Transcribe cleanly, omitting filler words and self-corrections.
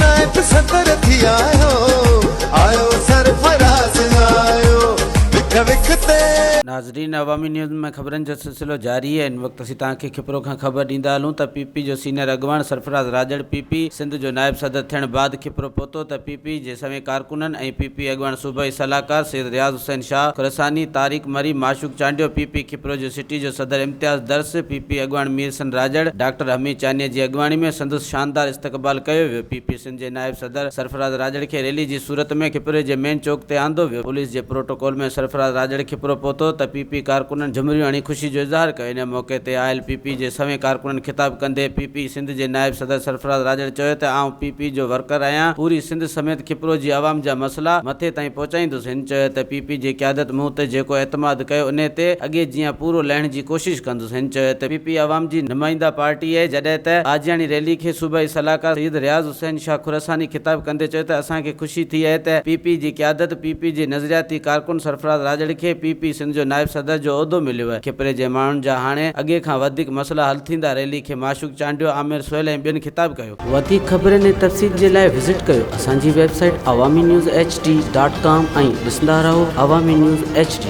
नायब सदर थी आयो सरफराज आयो विख विख ते। नाज़रीन, अवामी न्यूज़ में ख़बरनि जो सिलसिलो जारी है। इन वक्त असीं तव्हांखे खिपरो खां ख़बर ॾींदा हलूं त पीपी जो सीनियर अॻवान सरफराज़ राजड़ पीपी सिंध जो नायब सदर थियण बाद खिपरो पहुतो त पीपी जे सवें कारकुननि ऐं पीपी अॻवान सूबाई सलाहकार सैयद रियाज़ हुसैन शाह खुरसानी, तारिक मरी, माशूक चांडियो, पीपी खिपरो जो सिटी जो सदर इम्तियाज़ दर्स, पीपी अॻवान मीरसन राजड़, डॉक्टर हमीद चानिया जी अॻवानी में संदसि शानदार इस्तक़बाल कयो वियो। पीपी सिंध जे नायब सदर सरफराज़ राजड़ खे रैली जी सूरत में खिपरे जे मेन चौक ते आंदो वियो। पुलिस जे प्रोटोकॉल में सरफराज़ राजड़ खिपरो पहुतो त पीपी कारकुननि झुमरियूं हणी ख़ुशी जो इज़हार कयो। इन मौक़े ते आयल पीपी जे सवें कारकुननि ख़िताब कंदे पीपी सिंध जे नायब सदर सरफराज़ राजड़ चयो त आउं पीपी जो वर्कर आहियां, पूरी सिंध समेत खिपरो जी आवाम जा मसला मथे ताईं पहुचाईंदुसि। हिन चयो त पीपी जी क़यादत मूं ते जेको एतमाद कयो उन ते अॻे जीअं पूरो लहण जी कोशिशि कंदुसि। हिन चयो त पीपी आवाम जी नुमाइंदा पार्टी आहे, जॾहिं त आजियाणी रैली खे सूबाई सलाहकार सैयद रियाज़ हुसैन शाह खुरसानी ख़िताब कंदे चयो त असांखे ख़ुशी थी आहे त पीपी जी क़यादत पीपी जे नज़रियाती कारकुन सरफराज़ राजड़ खे पीपी सिंध जो नायब सदर जो उहिदो मिलियो आहे। खिपरे जे माण्हुनि जा हाणे अॻे खां वधीक मसला हल थींदा। रैली खे माशूक चांडियो, आमिर सोहेल ऐं ॿियनि ख़िताब कयो। वधीक ख़बरनि ऐं तफ़सील जे लाइ विज़िट कयो असांजी वेबसाइट awamiNewsHD.com ऐं ॾिसंदा रहो अवामी न्यूज़ HD।